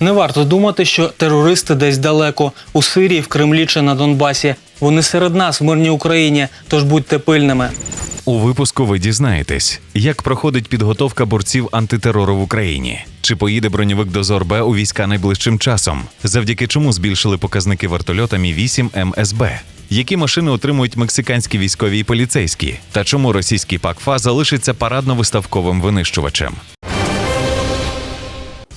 Не варто думати, що терористи десь далеко – у Сирії, в Кремлі чи на Донбасі. Вони серед нас, в мирній Україні, тож будьте пильними. У випуску ви дізнаєтесь, як проходить підготовка борців антитерору в Україні. Чи поїде броньовик «Дозор Б» у війська найближчим часом? Завдяки чому збільшили показники вертольота Мі-8 МСБ? Які машини отримують мексиканські військові і поліцейські? Та чому російський ПАК-ФА залишиться парадно-виставковим винищувачем?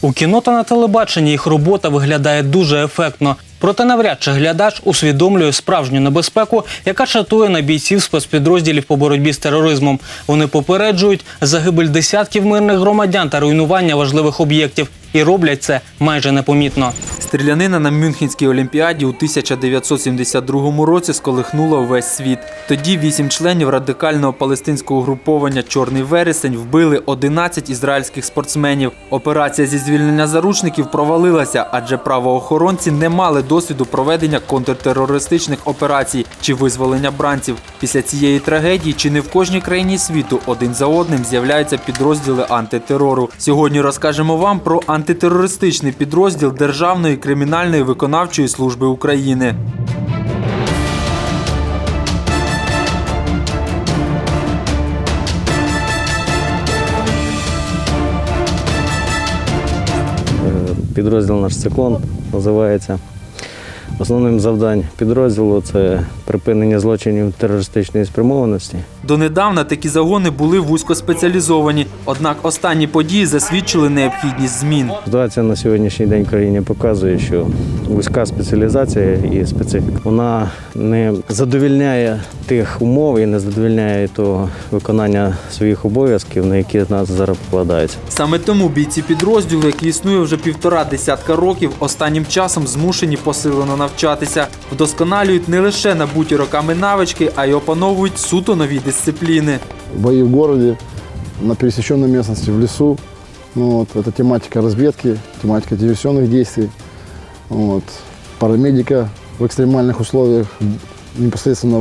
У кіно та на телебаченні їх робота виглядає дуже ефектно. Проте навряд чи глядач усвідомлює справжню небезпеку, яка чатує на бійців спецпідрозділів по боротьбі з тероризмом. Вони попереджують загибель десятків мирних громадян та руйнування важливих об'єктів. І роблять це майже непомітно. Стрілянина на Мюнхенській олімпіаді у 1972 році сколихнула увесь світ. Тоді 8 членів радикального палестинського угруповання «Чорний вересень» вбили 11 ізраїльських спортсменів. Операція зі звільнення заручників провалилася, адже правоохоронці не мали досвіду проведення контртерористичних операцій чи визволення бранців. Після цієї трагедії чи не в кожній країні світу один за одним з'являються підрозділи антитерору. Сьогодні розкажемо вам про антитерористичний підрозділ Державної кримінальної виконавчої служби України. Підрозділ наш «Циклон» називається. Основним завданням підрозділу – це припинення злочинів терористичної спрямованості. Донедавна такі загони були вузькоспеціалізовані, однак останні події засвідчили необхідність змін. Ситуація на сьогоднішній день в країні показує, що вузька спеціалізація і специфіка, вона не задовільняє тих умов і не задовільняє того виконання своїх обов'язків, на які нас зараз покладаються. Саме тому бійці підрозділу, який існує вже 1,5 десятка років, останнім часом змушені посилено навчатися. Вдосконалюють не лише набуті роками навички, а й опановують суто нові дисципліни. Бои в городе, на пересеченной местности, в лесу. Это тематика разведки, тематика диверсионных действий. Парамедика в экстремальных условиях, непосредственно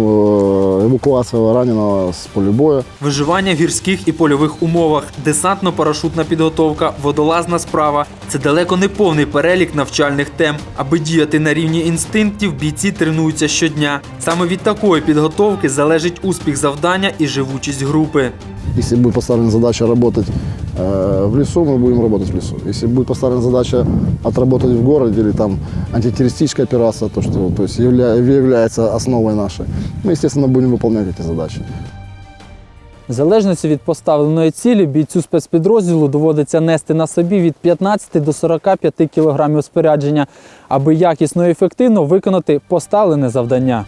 евакуація раненого з поля бою. Виживання в гірських і польових умовах, десантно-парашутна підготовка, водолазна справа – це далеко не повний перелік навчальних тем. Аби діяти на рівні інстинктів, бійці тренуються щодня. Саме від такої підготовки залежить успіх завдання і живучість групи. Якщо буде поставлена задача працювати в лесу, мы будем работать в лесу. Если будет поставлена задача отработать в городе или там антитеррористическая операция, то есть является основой нашей, мы, естественно, будем выполнять эти задачи. В залежності від поставленої цілі бійцю спецпідрозділу доводиться нести на собі від 15 до 45 кг спорядження, аби якісно і ефективно виконати поставлене завдання.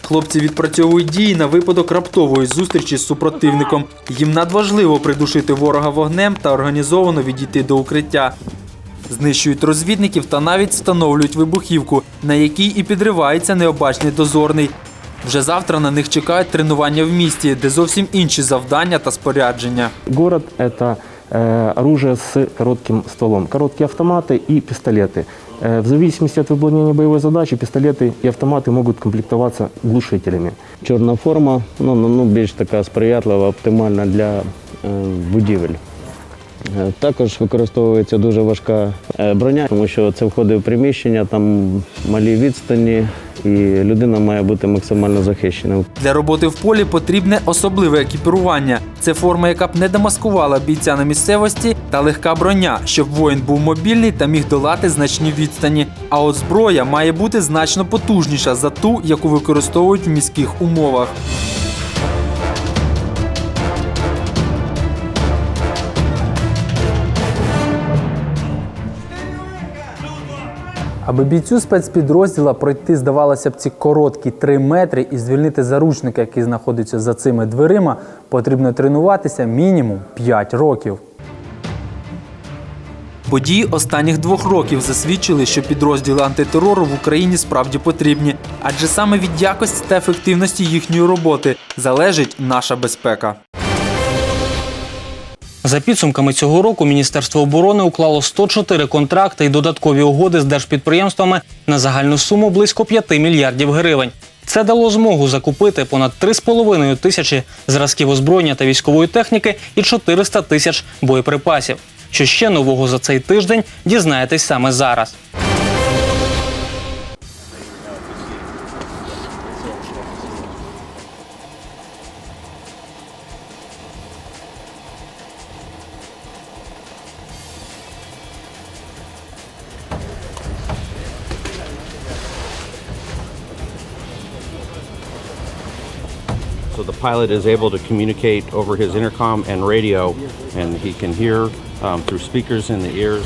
Хлопці відпрацьовують дії на випадок раптової зустрічі з супротивником. Їм надважливо придушити ворога вогнем та організовано відійти до укриття. Знищують розвідників та навіть встановлюють вибухівку, на якій і підривається необачний дозорний. Вже завтра на них чекають тренування в місті, де зовсім інші завдання та спорядження. Город – это оружие с коротким стволом, короткие автоматы и пистолеты. В зависимости от выполнения боевой задачи пистолеты и автоматы могут комплектоваться глушителями. Чорна форма більш така сприятлива, оптимальна для будівель. Також використовується дуже важка броня, тому що це входить в приміщення, там малі відстані, і людина має бути максимально захищена. Для роботи в полі потрібне особливе екіпірування. Це форма, яка б не демаскувала бійця на місцевості, та легка броня, щоб воїн був мобільний та міг долати значні відстані. А от зброя має бути значно потужніша за ту, яку використовують в міських умовах. Аби бійцю спецпідрозділа пройти, здавалося б, ці короткі 3 метри і звільнити заручника, який знаходиться за цими дверима, потрібно тренуватися мінімум 5 років. Події останніх 2 років засвідчили, що підрозділи антитерору в Україні справді потрібні. Адже саме від якості та ефективності їхньої роботи залежить наша безпека. За підсумками цього року Міністерство оборони уклало 104 контракти і додаткові угоди з держпідприємствами на загальну суму близько 5 мільярдів гривень. Це дало змогу закупити понад 3,5 тисячі зразків озброєння та військової техніки і 400 тисяч боєприпасів. Що ще нового за цей тиждень, дізнаєтесь саме зараз. So the pilot is able to communicate over his intercom and radio, and he can hear through speakers in the ears.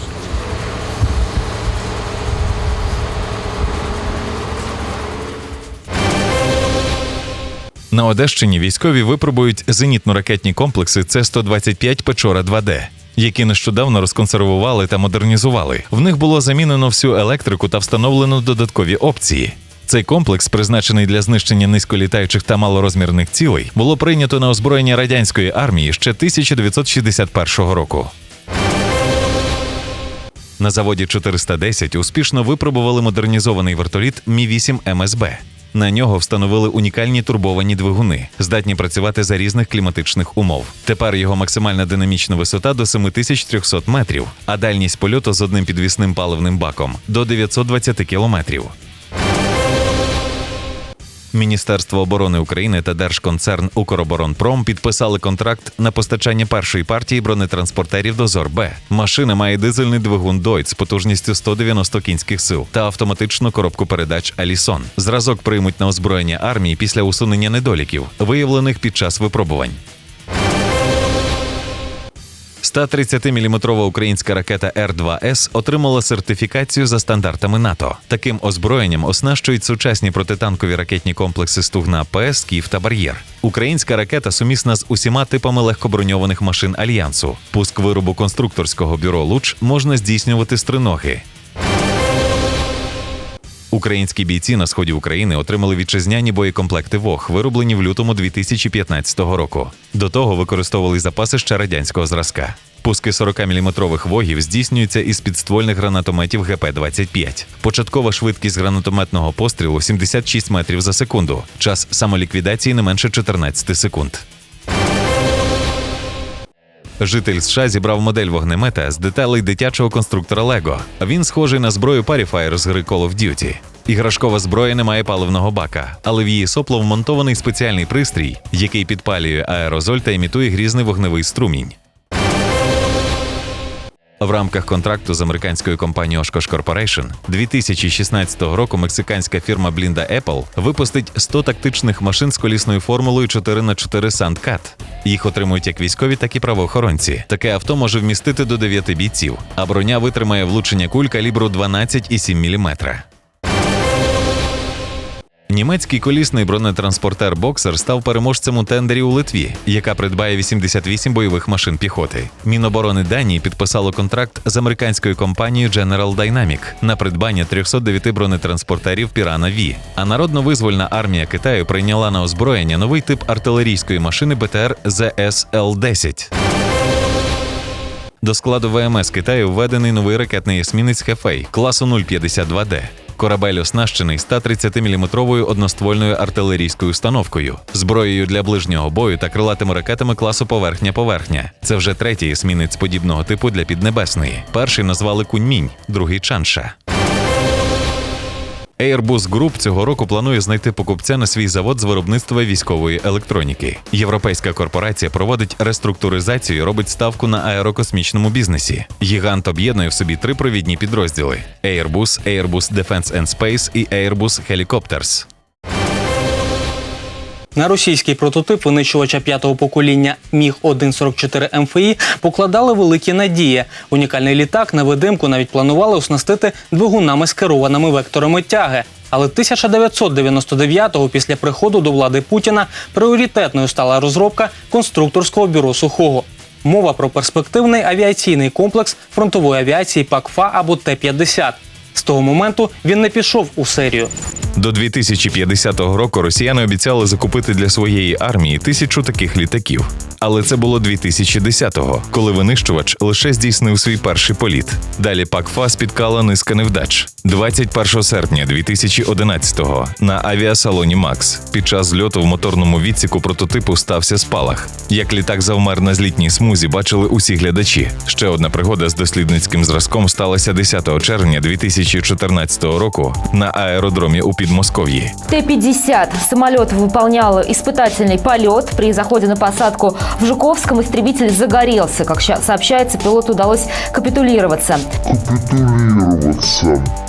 На Одещині військові випробують зенітно-ракетні комплекси С-125 «Печора-2Д», які нещодавно розконсервували та модернізували. В них було замінено всю електрику та встановлено додаткові опції. Цей комплекс, призначений для знищення низьколітаючих та малорозмірних цілей, було прийнято на озброєння радянської армії ще 1961 року. На заводі 410 успішно випробували модернізований вертоліт Мі-8 МСБ. На нього встановили унікальні турбовані двигуни, здатні працювати за різних кліматичних умов. Тепер його максимальна динамічна висота до 7300 метрів, а дальність польоту з одним підвісним паливним баком – до 920 кілометрів. Міністерство оборони України та держконцерн «Укроборонпром» підписали контракт на постачання першої партії бронетранспортерів «Дозор-Б». Машина має дизельний двигун «Дойц» з потужністю 190 кінських сил та автоматичну коробку передач «Алісон». Зразок приймуть на озброєння армії після усунення недоліків, виявлених під час випробувань. 130-мм українська ракета Р-2С отримала сертифікацію за стандартами НАТО. Таким озброєнням оснащують сучасні протитанкові ракетні комплекси «Стугна-П», «Скіф» та «Бар'єр». Українська ракета сумісна з усіма типами легкоброньованих машин Альянсу. Пуск виробу конструкторського бюро «Луч» можна здійснювати з триноги. Українські бійці на сході України отримали вітчизняні боєкомплекти ВОГ, вироблені в лютому 2015 року. До того використовували запаси ще радянського зразка. Пуски 40-мм ВОГів здійснюються із підствольних гранатометів ГП-25. Початкова швидкість гранатометного пострілу – 76 метрів за секунду. Час самоліквідації не менше 14 секунд. Житель США зібрав модель вогнемета з деталей дитячого конструктора Lego. Він схожий на зброю Parifire з гри Call of Duty. Іграшкова зброя не має паливного бака, але в її сопло вмонтований спеціальний пристрій, який підпалює аерозоль та імітує грізний вогневий струмінь. В рамках контракту з американською компанією Oshkosh Corporation 2016 року мексиканська фірма Blinda Apple випустить 100 тактичних машин з колісною формулою 4х4 Sandcat. Їх отримують як військові, так і правоохоронці. Таке авто може вмістити до 9 бійців, а броня витримає влучення куль калібру 12,7 мм. Німецький колісний бронетранспортер «Боксер» став переможцем у тендері у Литві, яка придбає 88 бойових машин піхоти. Міноборони Данії підписало контракт з американською компанією General Dynamic на придбання 309 бронетранспортерів Piranha V. А Народно-визвольна армія Китаю прийняла на озброєння новий тип артилерійської машини БТР ZSL-10. До складу ВМС Китаю введений новий ракетний есмінець «Хефей» класу 052D. Корабель оснащений 130-мм одноствольною артилерійською установкою, зброєю для ближнього бою та крилатими ракетами класу «Поверхня-поверхня». Це вже третій есмінець подібного типу для Піднебесної. Перший назвали «Куньмінь», другий «Чанша». Airbus Group цього року планує знайти покупця на свій завод з виробництва військової електроніки. Європейська корпорація проводить реструктуризацію і робить ставку на аерокосмічному бізнесі. Гігант об'єднує в собі 3 провідні підрозділи – Airbus, Airbus Defence and Space і Airbus Helicopters. На російський прототип винищувача 5-го покоління Міг-144 МФІ покладали великі надії. Унікальний літак на видимку навіть планували оснастити двигунами з керованими векторами тяги. Але 1999-го, після приходу до влади Путіна, пріоритетною стала розробка конструкторського бюро Сухого. Мова про перспективний авіаційний комплекс фронтової авіації ПАК-ФА або Т-50. З того моменту він не пішов у серію. До 2050 року росіяни обіцяли закупити для своєї армії 1000 таких літаків. Але це було 2010-го, коли винищувач лише здійснив свій перший політ. Далі ПАК-ФА спіткала низка невдач. 21 серпня 2011-го на авіасалоні «Макс» під час зльоту в моторному відсіку прототипу стався спалах. Як літак завмер на злітній смузі, бачили усі глядачі. Ще одна пригода з дослідницьким зразком сталася 10 червня 2014 року на аеродромі у Підмосков'ї. Т-50 самолет выполнял испытательный полет. При заходе на посадку в Жуковском истребитель загорелся. Как сообщается, пилоту удалось капитулироваться.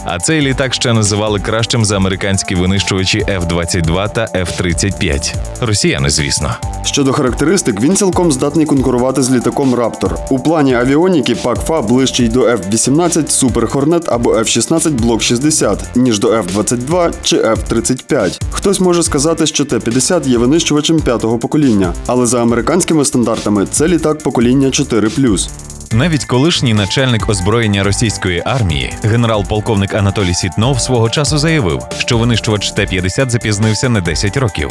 А цей літак ще називали кращим за американські винищувачі F-22 та F-35. Росіяни, звісно. Щодо характеристик, він цілком здатний конкурувати з літаком «Раптор». У плані авіоніки ПАК-ФА ближчий до F-18 Супер Хорнет або F-16 Блок 60, ніж до F-22 чи F-35. Хтось може сказати, що Т-50 є винищувачем 5-го покоління, але за американськими стандартами це літак покоління 4+. Навіть колишній начальник озброєння російської армії, генерал-полковник Анатолій Сітнов, свого часу заявив, що винищувач Т-50 запізнився не 10 років.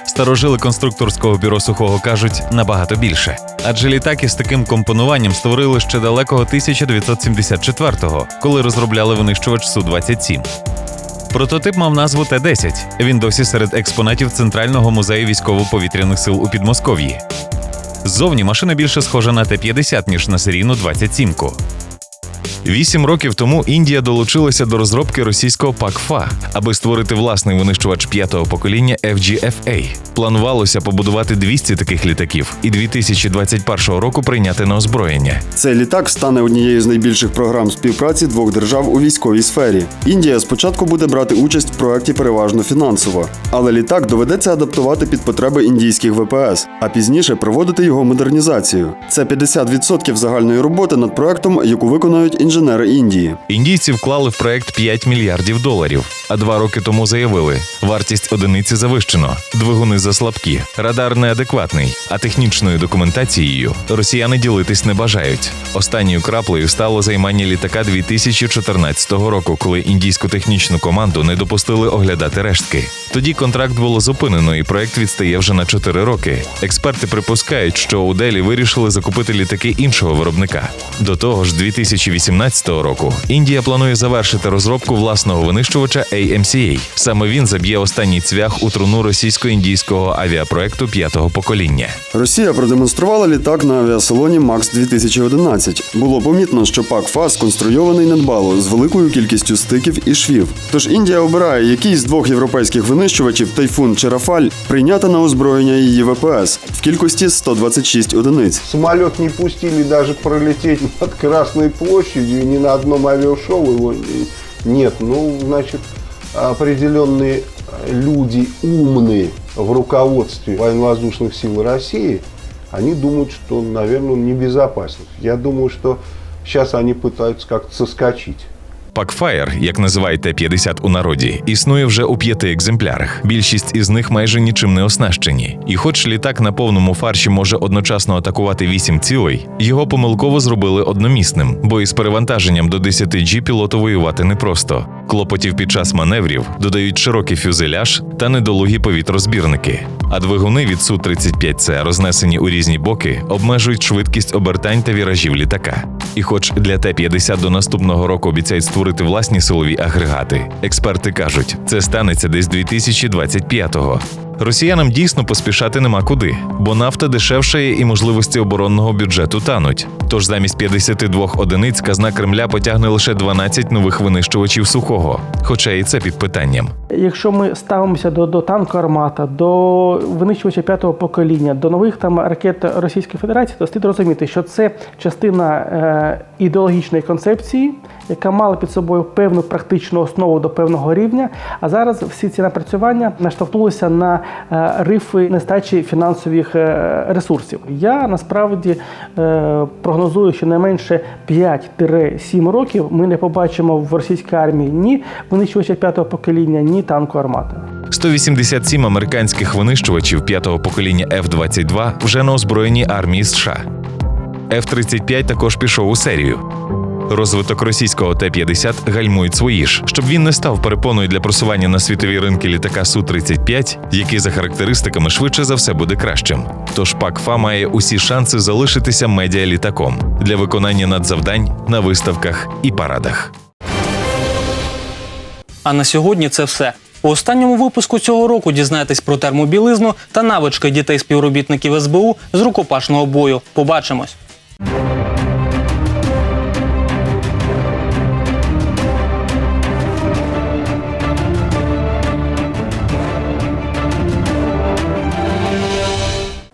Старожили конструкторського бюро Сухого кажуть набагато більше. Адже літак із таким компонуванням створили ще далекого 1974-го, коли розробляли винищувач Су-27. Прототип мав назву Т-10. Він досі серед експонатів Центрального музею військово-повітряних сил у Підмосков'ї. Ззовні машина більше схожа на Т-50, ніж на серійну 27-ку. 8 років тому Індія долучилася до розробки російського ПАК-ФА, аби створити власний винищувач 5-го покоління FGF-A. Планувалося побудувати 200 таких літаків і 2021 року прийняти на озброєння. Цей літак стане однією з найбільших програм співпраці двох держав у військовій сфері. Індія спочатку буде брати участь в проєкті переважно фінансово, але літак доведеться адаптувати під потреби індійських ВПС, а пізніше проводити його модернізацію. Це 50% загальної роботи над проєктом, яку виконують інженери Індії. Індійці вклали в проєкт $5 мільярдів, а 2 роки тому заявили, вартість одиниці завищено, двигуни заслабкі, радар неадекватний, а технічною документацією росіяни ділитись не бажають. Останньою краплею стало займання літака 2014 року, коли індійську технічну команду не допустили оглядати рештки. Тоді контракт було зупинено і проєкт відстає вже на 4 роки. Експерти припускають, що у Делі вирішили закупити літаки іншого виробника. До того ж, 2018 року Індія планує завершити розробку власного винищувача AMCA. Саме він заб'є останній цвях у труну російсько-індійського авіапроекту 5-го покоління. Росія продемонструвала літак на авіасалоні «Макс» 2011. Було помітно, що ПАК-ФА сконструйований недбало, з великою кількістю стиків і швів. Тож Індія обирає, який з двох європейських винищувачів «Тайфун» чи «Рафаль» прийняти на озброєння її ВПС в кількості 126 одиниць. Самолет не пустили даже пролететь над Красной площадью, и ни на одном авиашоу его нет. Ну, значит, определенные люди умные в руководстве военно-воздушных сил России, они думают, что, наверное, он небезопасен. Я думаю, что сейчас они пытаются как-то соскочить. ПАК-ФАєр, як називають Т-50 у народі, існує вже у 5 екземплярах. Більшість із них майже нічим не оснащені. І хоч літак на повному фарші може одночасно атакувати 8 цілей, його помилково зробили одномісним, бо із перевантаженням до 10 G пілоту воювати непросто. Клопотів під час маневрів додають широкий фюзеляж та недолугі повітрозбірники. А двигуни від Су-35С, рознесені у різні боки, обмежують швидкість обертань та віражів літака. І хоч для Т-50 до наступного року обіцяють створити власні силові агрегати, експерти кажуть, це станеться десь 2025-го. Росіянам дійсно поспішати нема куди, бо нафта дешевшає і можливості оборонного бюджету тануть. Тож замість 52 одиниць казна Кремля потягне лише 12 нових винищувачів Сухого, хоча і це під питанням. Якщо ми ставимося до танку «Армата», до винищувача 5-го покоління, до нових ракет Російської Федерації, то слід розуміти, що це частина ідеологічної концепції, яка мала під собою певну практичну основу до певного рівня, а зараз всі ці напрацювання наштовхнулися на рифи нестачі фінансових ресурсів. Я насправді прогнозую, що найменше 5-7 років ми не побачимо в російській армії ні винищувача 5-го покоління, ні танку «Армата». 187 американських винищувачів 5-го покоління F-22 вже на озброєнні армії США. F-35 також пішов у серію. Розвиток російського Т-50 гальмують свої ж, щоб він не став перепоною для просування на світові ринки літака Су-35, який за характеристиками швидше за все буде кращим. Тож ПАК-ФА має усі шанси залишитися медіалітаком для виконання надзавдань на виставках і парадах. А на сьогодні це все. У останньому випуску цього року дізнаєтесь про термобілизну та навички дітей-співробітників СБУ з рукопашного бою. Побачимось!